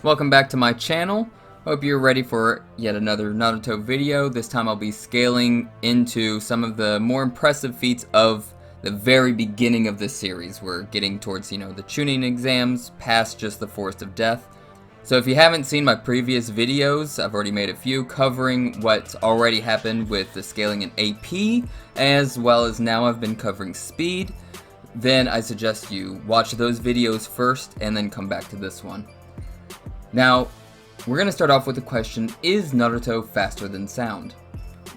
Welcome back to my channel. Hope you're ready for yet another Naruto video. This time I'll be scaling into some of the more impressive feats of the very beginning of this series. We're getting towards, the chunin exams, past just the Forest of Death. So if you haven't seen my previous videos, I've already made a few covering what's already happened with the scaling in AP, as well as now I've been covering speed. Then I suggest you watch those videos first and then come back to this one. Now, we're going to start off with the question, is Naruto faster than sound?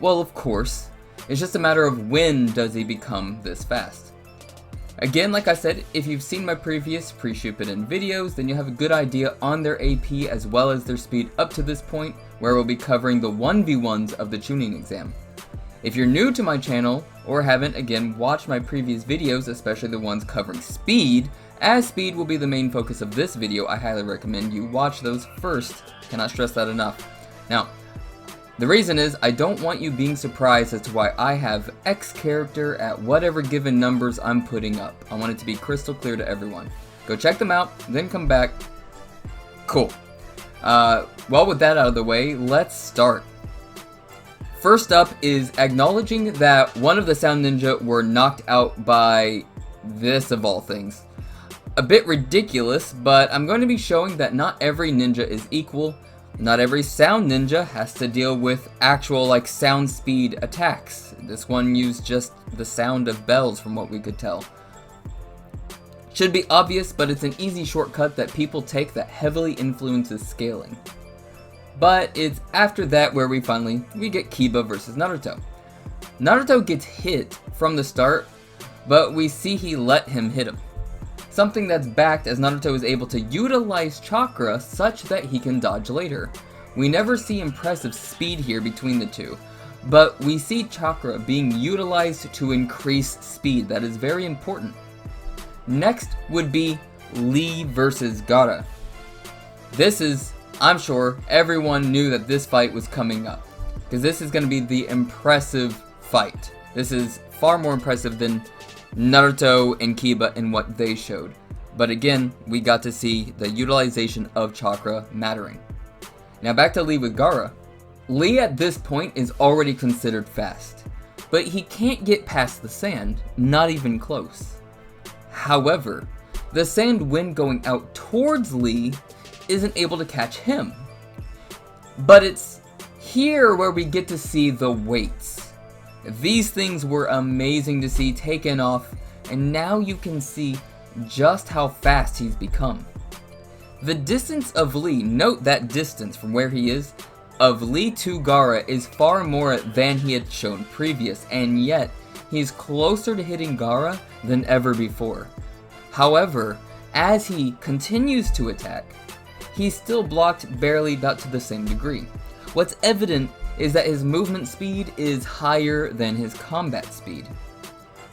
Well, of course. It's just a matter of when does he become this fast. Again, like I said, if you've seen my previous pre-shippuden videos, then you have a good idea on their AP as well as their speed up to this point, where we'll be covering the 1v1s of the chunin exam. If you're new to my channel, or haven't, again, watched my previous videos, especially the ones covering speed, as speed will be the main focus of this video, I highly recommend you watch those first. Cannot stress that enough. Now, the reason is I don't want you being surprised as to why I have X character at whatever given numbers I'm putting up. I want it to be crystal clear to everyone. Go check them out, then come back. Cool. Well, with that out of the way, let's start. First up is acknowledging that one of the sound ninja were knocked out by this of all things. A bit ridiculous, but I'm going to be showing that not every ninja is equal. Not every sound ninja has to deal with actual sound speed attacks. This one used just the sound of bells from what we could tell. Should be obvious, but it's an easy shortcut that people take that heavily influences scaling. But it's after that where we get Kiba versus Naruto. Naruto gets hit from the start, but we see he let him hit him. Something that's backed as Naruto is able to utilize chakra such that he can dodge later. We never see impressive speed here between the two, but we see chakra being utilized to increase speed. That is very important. Next would be Lee versus Gaara. This is, I'm sure, everyone knew that this fight was coming up, because this is going to be the impressive fight. This is far more impressive than Naruto and Kiba and what they showed. But again, we got to see the utilization of chakra mattering. Now back to Lee with Gaara. Lee at this point is already considered fast, but he can't get past the sand, not even close. However, the sand when going out towards Lee isn't able to catch him. But it's here where we get to see the weights. These things were amazing to see taken off, and now you can see just how fast he's become. The distance of Lee, note that distance from where he is, of Lee to Gaara is far more than he had shown previous, and yet he's closer to hitting Gaara than ever before. However, as he continues to attack, he's still blocked barely not to the same degree. What's evident is that his movement speed is higher than his combat speed,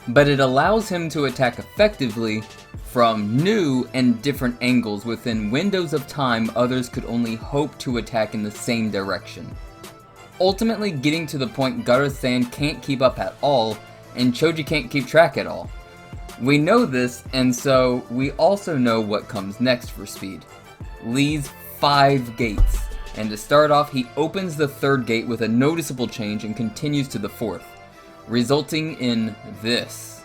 but it allows him to attack effectively from new and different angles within windows of time others could only hope to attack in the same direction, ultimately getting to the point Gaara's sand can't keep up at all and Choji can't keep track at all. We know this, and so we also know what comes next for speed. Lee's 5 gates. And to start off, he opens the 3rd gate with a noticeable change and continues to the 4th, resulting in this.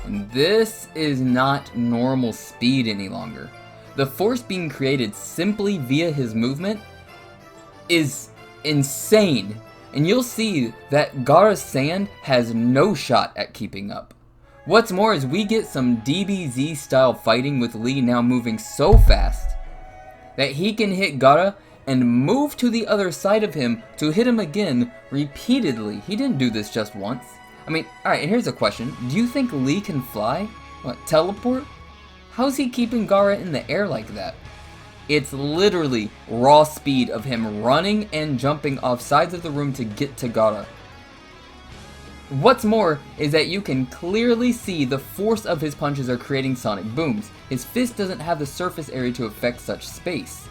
And this is not normal speed any longer. The force being created simply via his movement is insane. And you'll see that Gaara's sand has no shot at keeping up. What's more is we get some DBZ style fighting with Lee now moving so fast that he can hit Gaara and move to the other side of him to hit him again repeatedly. He didn't do this just once. I mean, alright, and here's a question. Do you think Lee can fly? What, teleport? How's he keeping Gaara in the air like that? It's literally raw speed of him running and jumping off sides of the room to get to Gaara. What's more is that you can clearly see the force of his punches are creating sonic booms. His fist doesn't have the surface area to affect such space.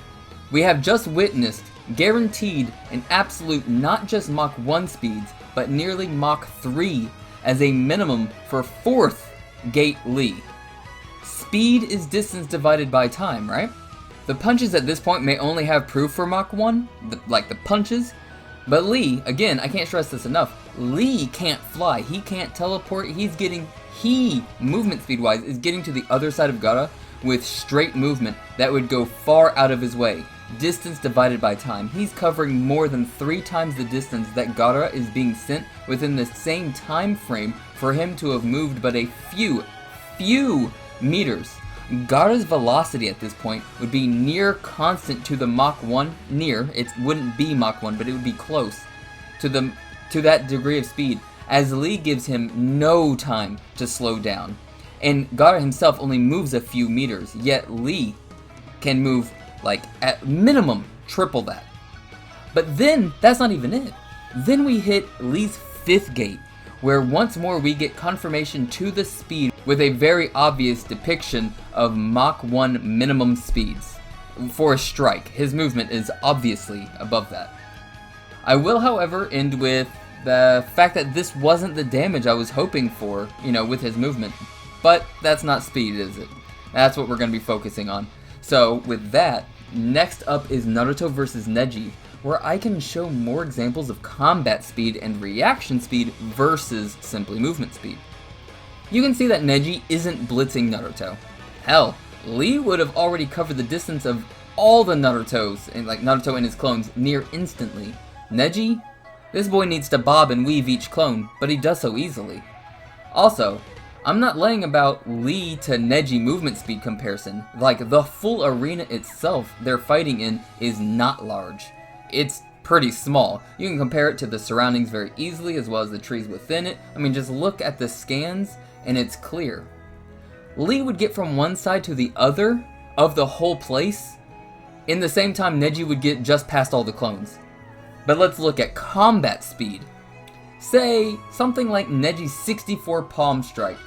We have just witnessed, guaranteed, an absolute not just Mach 1 speeds, but nearly Mach 3 as a minimum for 4th Gate Lee. Speed is distance divided by time, right? The punches at this point may only have proof for Mach 1, like the punches, but Lee, again, I can't stress this enough, Lee can't fly, he can't teleport, he, movement speed wise, is getting to the other side of Gaara with straight movement that would go far out of his way. Distance divided by time. He's covering more than 3 times the distance that Gaara is being sent within the same time frame for him to have moved but a few meters. Gaara's velocity at this point would be near constant to the Mach 1, it wouldn't be Mach 1, but it would be close to that degree of speed, as Lee gives him no time to slow down. And Gaara himself only moves a few meters, yet Lee can move, like, at minimum, triple that. But then, that's not even it. Then we hit Lee's 5th gate, where once more we get confirmation to the speed with a very obvious depiction of Mach 1 minimum speeds. For a strike, his movement is obviously above that. I will, however, end with the fact that this wasn't the damage I was hoping for, with his movement. But that's not speed, is it? That's what we're going to be focusing on. So, with that, next up is Naruto vs. Neji, where I can show more examples of combat speed and reaction speed versus simply movement speed. You can see that Neji isn't blitzing Naruto. Hell, Lee would have already covered the distance of all the Narutos, and like Naruto and his clones, near instantly. Neji? This boy needs to bob and weave each clone, but he does so easily. Also, I'm not laying about Lee to Neji movement speed comparison. Like, the full arena itself they're fighting in is not large. It's pretty small. You can compare it to the surroundings very easily, as well as the trees within it. I mean, just look at the scans, and it's clear. Lee would get from one side to the other of the whole place in the same time Neji would get just past all the clones. But let's look at combat speed. Say, something like Neji's 64 palm strike.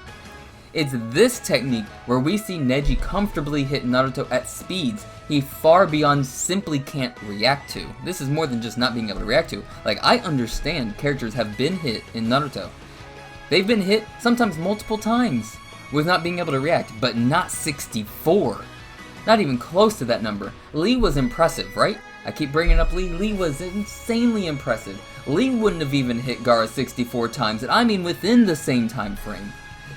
It's this technique where we see Neji comfortably hit Naruto at speeds he far beyond simply can't react to. This is more than just not being able to react to. Like, I understand characters have been hit in Naruto. They've been hit sometimes multiple times with not being able to react, but not 64. Not even close to that number. Lee was impressive, right? I keep bringing up Lee. Lee was insanely impressive. Lee wouldn't have even hit Gaara 64 times, and I mean within the same time frame.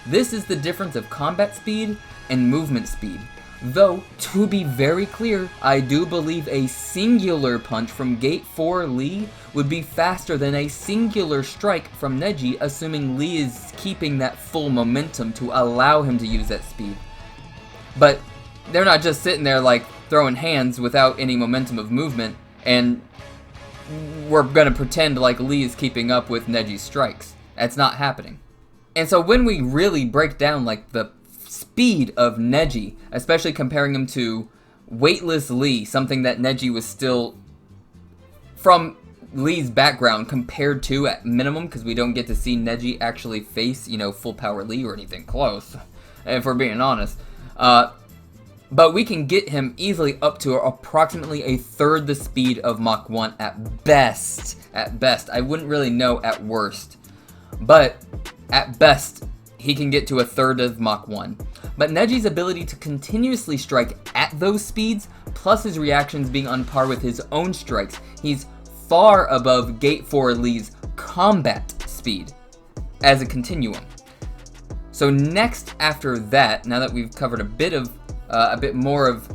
This is the difference of combat speed and movement speed. Though, to be very clear, I do believe a singular punch from Gate 4 Lee would be faster than a singular strike from Neji, assuming Lee is keeping that full momentum to allow him to use that speed. But they're not just sitting there like throwing hands without any momentum of movement, and we're gonna pretend like Lee is keeping up with Neji's strikes. That's not happening. And so when we really break down like the speed of Neji, especially comparing him to weightless Lee, something that Neji was still, from Lee's background, compared to at minimum, because we don't get to see Neji actually face, full power Lee or anything close, if we're being honest. But we can get him easily up to approximately a third the speed of Mach 1 at best. At best. I wouldn't really know at worst. But at best, he can get to a third of Mach 1. But Neji's ability to continuously strike at those speeds, plus his reactions being on par with his own strikes, he's far above Gate 4 Lee's combat speed as a continuum. So next after that, now that we've covered a bit more of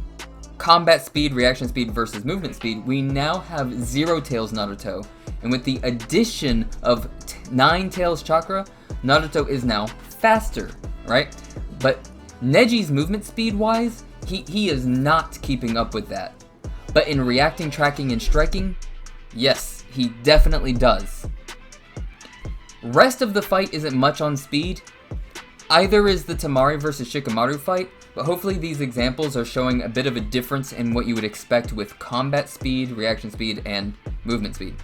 combat speed, reaction speed versus movement speed, we now have Zero Tails Naruto. And with the addition of 9 Tails Chakra, Naruto is now faster, right? But Neji's movement speed wise, he is not keeping up with that. But in reacting, tracking, and striking, yes, he definitely does. Rest of the fight isn't much on speed. Either is the Temari versus Shikamaru fight, but hopefully these examples are showing a bit of a difference in what you would expect with combat speed, reaction speed, and movement speed.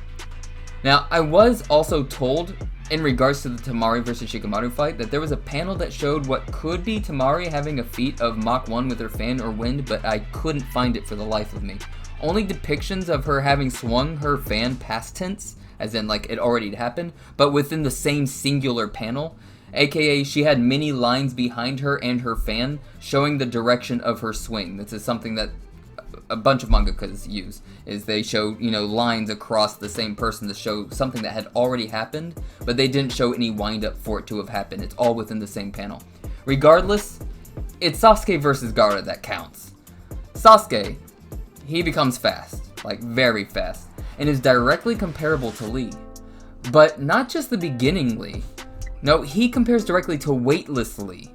Now, I was also told, in regards to the Temari versus Shikamaru fight, that there was a panel that showed what could be Temari having a feat of Mach 1 with her fan or wind, but I couldn't find it for the life of me. Only depictions of her having swung her fan past tense, as in like it already happened, but within the same singular panel, aka she had many lines behind her and her fan showing the direction of her swing. This is something that a bunch of mangakas use, is they show, lines across the same person to show something that had already happened, but they didn't show any wind-up for it to have happened. It's all within the same panel. Regardless, it's Sasuke versus Gaara that counts. Sasuke, he becomes fast, like very fast, and is directly comparable to Lee. But not just the beginning Lee. No, he compares directly to weightless Lee.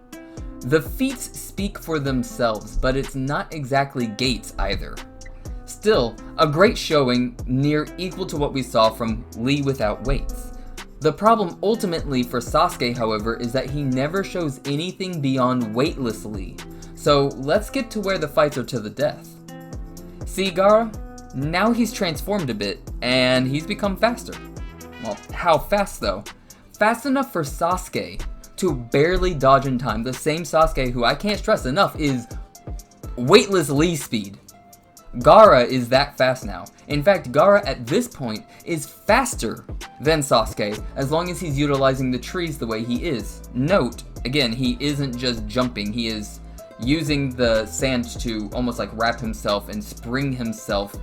The feats speak for themselves, but it's not exactly gates either. Still, a great showing, near equal to what we saw from Lee without weights. The problem ultimately for Sasuke, however, is that he never shows anything beyond weightless Lee. So let's get to where the fights are to the death. See Gaara? Now he's transformed a bit, and he's become faster. Well, how fast though? Fast enough for Sasuke to barely dodge in time. The same Sasuke who I can't stress enough is weightless Lee speed. Gaara is that fast now. In fact, Gaara at this point is faster than Sasuke as long as he's utilizing the trees the way he is. Note, again, he isn't just jumping, he is using the sand to almost like wrap himself and spring himself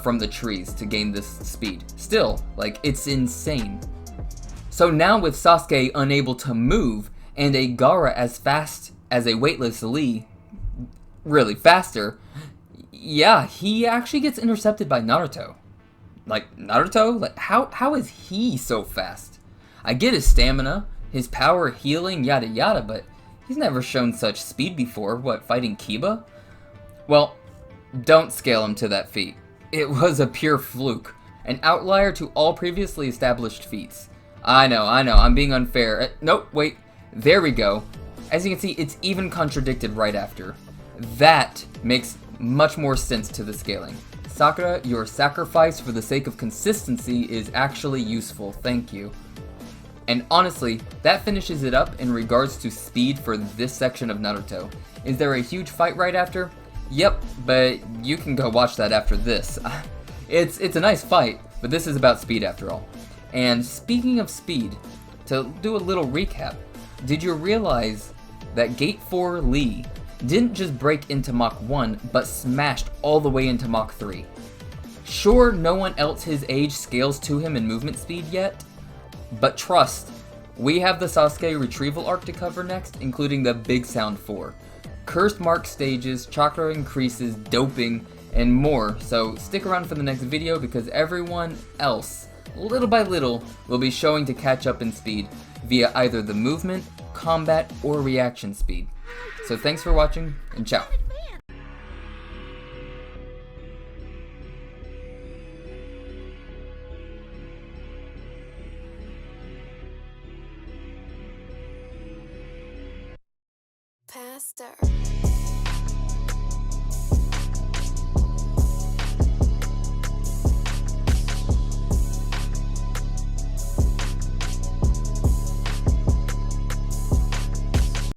from the trees to gain this speed. Still, like, it's insane. So now with Sasuke unable to move, and a Gaara as fast as a weightless Lee, really faster, yeah, he actually gets intercepted by Naruto. Like, Naruto? Like, how is he so fast? I get his stamina, his power, healing, yada yada, but he's never shown such speed before. What, fighting Kiba? Well, don't scale him to that feat. It was a pure fluke, an outlier to all previously established feats. I know, I'm being unfair. Nope, wait, there we go. As you can see, it's even contradicted right after. That makes much more sense to the scaling. Sakura, your sacrifice for the sake of consistency is actually useful, thank you. And honestly, that finishes it up in regards to speed for this section of Naruto. Is there a huge fight right after? Yep, but you can go watch that after this. It's a nice fight, but this is about speed after all. And speaking of speed, to do a little recap, did you realize that Gate 4 Lee didn't just break into Mach 1, but smashed all the way into Mach 3? Sure, no one else his age scales to him in movement speed yet, but trust, we have the Sasuke retrieval arc to cover next, including the Big Sound 4. Cursed mark stages, chakra increases, doping, and more, so stick around for the next video because everyone else, little by little, will be showing to catch up in speed via either the movement, combat, or reaction speed. So thanks for watching, and ciao. Pastor.